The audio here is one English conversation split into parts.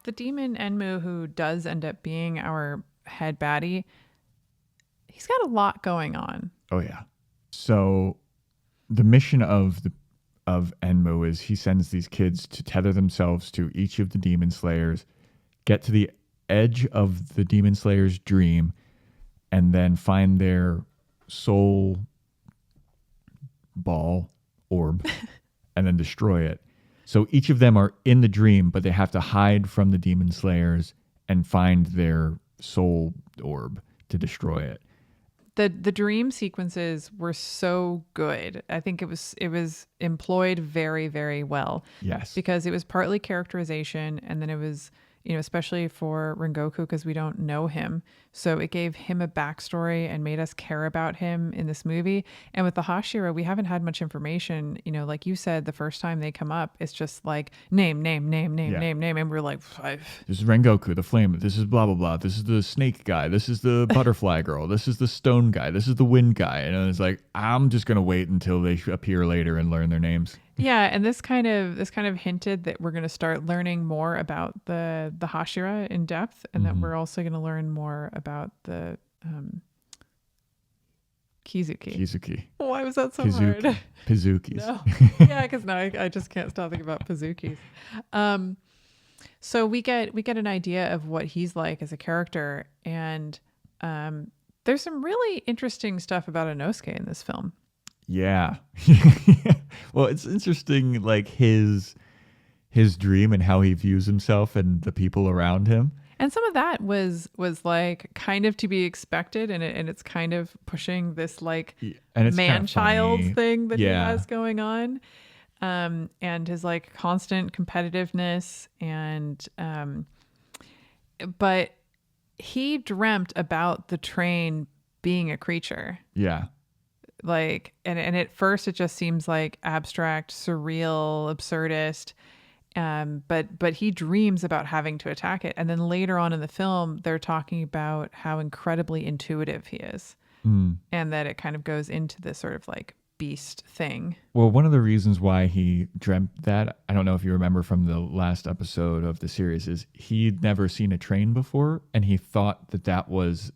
the demon Enmu, who does end up being our head baddie, he's got a lot going on. Oh yeah. So the mission of Enmu is he sends these kids to tether themselves to each of the demon slayers, get to the edge of the demon slayer's dream, and then find their soul ball orb and then destroy it. So each of them are in the dream, but they have to hide from the demon slayers and find their soul orb to destroy it. The dream sequences were so good. I think it was employed very, very well. Yes. Because it was partly characterization, and then it was, especially for Rengoku, because we don't know him. So it gave him a backstory and made us care about him in this movie. And with the Hashira, we haven't had much information. Like you said, the first time they come up, it's just like name. And we're like, this is Rengoku, the flame. This is blah, blah, blah. This is the snake guy. This is the butterfly girl. This is the stone guy. This is the wind guy. And it's like, I'm just going to wait until they appear later and learn their names. Yeah, and this kind of hinted that we're going to start learning more about the Hashira in depth, and that we're also going to learn more about the Kizuki. Why was that so hard? Pizukis. No. Yeah, because now I just can't stop thinking about Pizukis. So we get an idea of what he's like as a character, and there's some really interesting stuff about Inosuke in this film. Yeah. Well, it's interesting, like his dream and how he views himself and the people around him. And some of that was like kind of to be expected, and it's kind of pushing this like man-child thing that he has going on, and his like constant competitiveness, and but he dreamt about the train being a creature. Yeah. Like, and at first it just seems like abstract, surreal, absurdist. But he dreams about having to attack it. And then later on in the film, they're talking about how incredibly intuitive he is. And that it kind of goes into this sort of like beast thing. Well, one of the reasons why he dreamt that, I don't know if you remember from the last episode of the series, is he'd never seen a train before. And he thought that was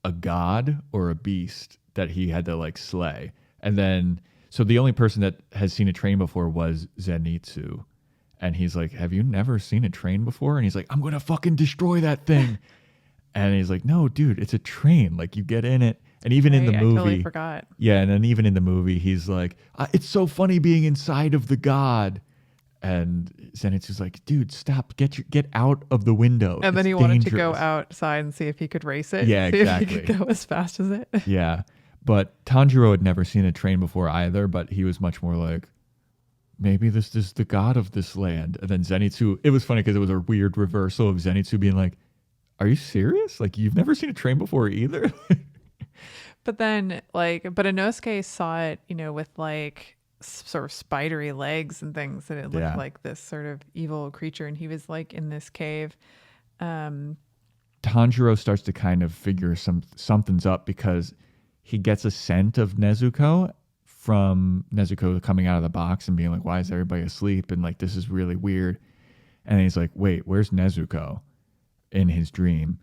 a god or a beast that he had to like slay. And then, so the only person that has seen a train before was Zenitsu. And he's like, have you never seen a train before? And he's like, I'm going to fucking destroy that thing. And he's like, no, dude, it's a train. Like, you get in it. And even in the movie, I totally forgot. Yeah. And then even in the movie, he's like, it's so funny being inside of the god. And Zenitsu's like, dude, stop, get out of the window. And then he wanted to go outside and see if he could race it. Yeah, exactly. See if he could go as fast as it. Yeah. But Tanjiro had never seen a train before either, but he was much more like, maybe this is the god of this land. And then Zenitsu, it was funny because it was a weird reversal of Zenitsu being like, are you serious? Like, you've never seen a train before either? But then, but Inosuke saw it, with like sort of spidery legs and things, and it looked like this sort of evil creature. And he was like in this cave. Tanjiro starts to kind of figure something's up because he gets a scent of Nezuko from Nezuko coming out of the box and being like, why is everybody asleep? And like, this is really weird. And he's like, wait, where's Nezuko in his dream?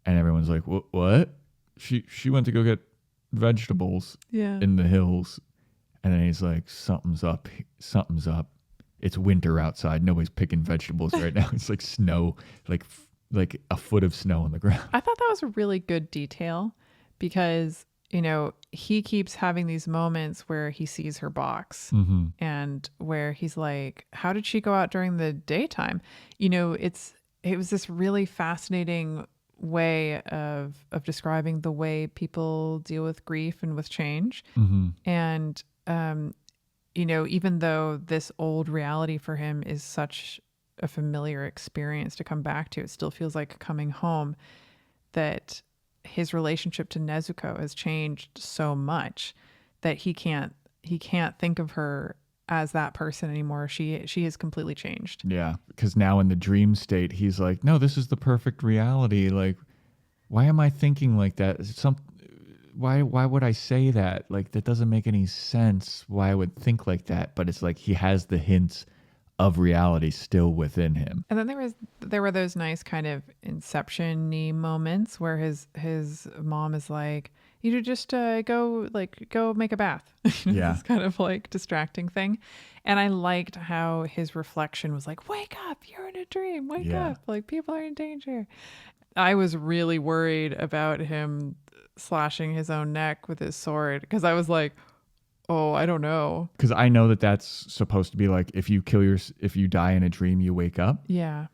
And everyone's like, what? She went to go get vegetables in the hills. And then he's like, something's up. It's winter outside. Nobody's picking vegetables right now. It's like snow, like a foot of snow on the ground. I thought that was a really good detail because, he keeps having these moments where he sees her box and where he's like, how did she go out during the daytime? It was this really fascinating way of describing the way people deal with grief and with change. And, even though this old reality for him is such a familiar experience to come back to, it still feels like coming home, that his relationship to Nezuko has changed so much that he can't think of her as that person anymore. She has completely changed. Yeah, because now in the dream state, he's like, no, this is the perfect reality. Like, why am I thinking like that? Why would I say that? Like, that doesn't make any sense why I would think like that. But it's like he has the hints of reality still within him. And then there were those nice kind of Inception-y moments where his mom is like, you just go make a bath. Yeah. This kind of like distracting thing. And I liked how his reflection was like, wake up, you're in a dream, wake up, like people are in danger. I was really worried about him slashing his own neck with his sword because I was like, oh, I don't know. Because I know that that's supposed to be like if you die in a dream, you wake up. Yeah.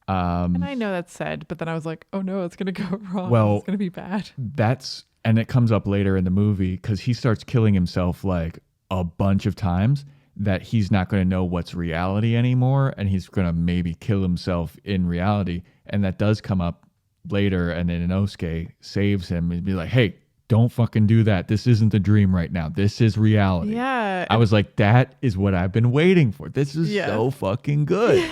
And I know that's said, but then I was like, oh no, it's going to go wrong. Well, it's going to be bad. And it comes up later in the movie because he starts killing himself like a bunch of times that he's not going to know what's reality anymore. And he's going to maybe kill himself in reality. And that does come up later. And then Inosuke saves him and be like, hey, don't fucking do that. This isn't the dream right now. This is reality. Yeah. I was like, that is what I've been waiting for. This is so fucking good.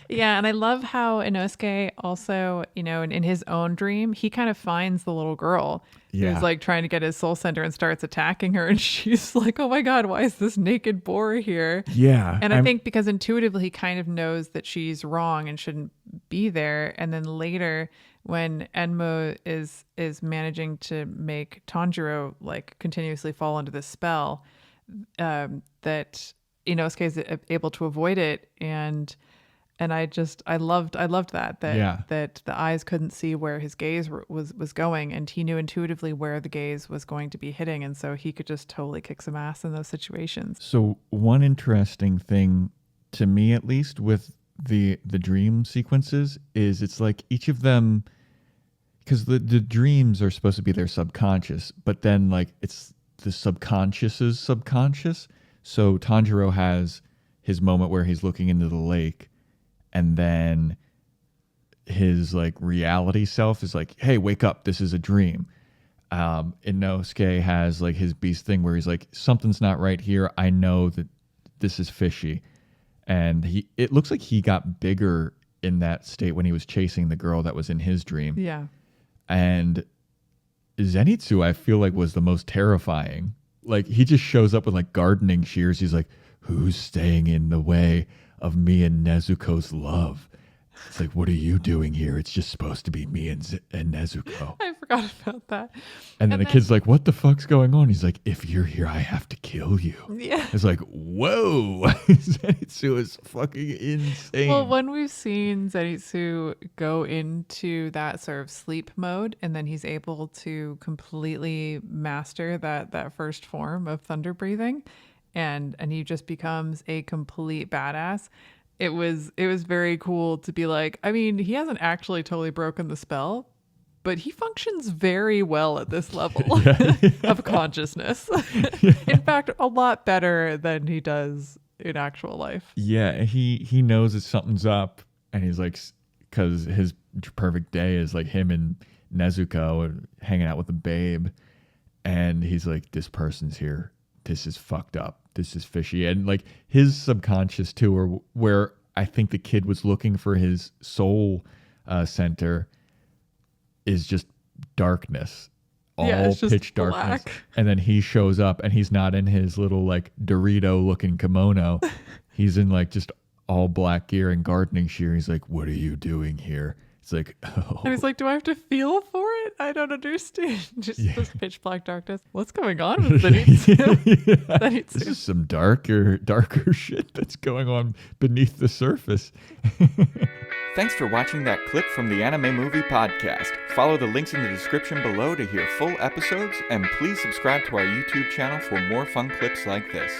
Yeah. And I love how Inosuke also, in his own dream, he kind of finds the little girl who's like trying to get his soul center and starts attacking her. And she's like, oh my God, why is this naked boar here? Yeah. And I think because intuitively he kind of knows that she's wrong and shouldn't be there. And then later, when Enmo is managing to make Tanjiro like continuously fall into this spell, that Inosuke is able to avoid it, and I loved that the eyes couldn't see where his gaze was going, and he knew intuitively where the gaze was going to be hitting, and so he could just totally kick some ass in those situations. So one interesting thing to me, at least, with the dream sequences is it's like each of them, because the dreams are supposed to be their subconscious, but then like it's the subconscious's subconscious. So Tanjiro has his moment where he's looking into the lake, and then his like reality self is like, hey, wake up, this is a dream. Inosuke has like his beast thing where he's like, something's not right here. I know that this is fishy. And it looks like he got bigger in that state when he was chasing the girl that was in his dream. Yeah. And Zenitsu, I feel like, was the most terrifying. Like, he just shows up with like gardening shears. He's like, who's staying in the way of me and Nezuko's love? It's like, what are you doing here? It's just supposed to be me and Nezuko. I forgot about that. And then the kid's like, what the fuck's going on? He's like, if you're here, I have to kill you. Yeah. It's like, whoa. Zenitsu is fucking insane. Well, when we've seen Zenitsu go into that sort of sleep mode, and then he's able to completely master that first form of thunder breathing, and he just becomes a complete badass. It was very cool to be like, I mean, he hasn't actually totally broken the spell, but he functions very well at this level of consciousness. In fact, a lot better than he does in actual life. Yeah, he knows that something's up, and he's like, because his perfect day is like him and Nezuko hanging out with the babe, and he's like, this person's here. This is fucked up. This is fishy. And like his subconscious too, or where I think the kid was looking for his soul center, is just darkness, all pitch darkness. Black. And then he shows up and he's not in his little like Dorito looking kimono. He's in like just all black gear and gardening shear. He's like, what are you doing here? It's like, oh. And he's like, do I have to feel for it? I don't understand. Just this pitch black darkness. What's going on with Zenitsu? This is some darker shit that's going on beneath the surface. Thanks for watching that clip from the Anime Movie Podcast. Follow the links in the description below to hear full episodes, and please subscribe to our YouTube channel for more fun clips like this.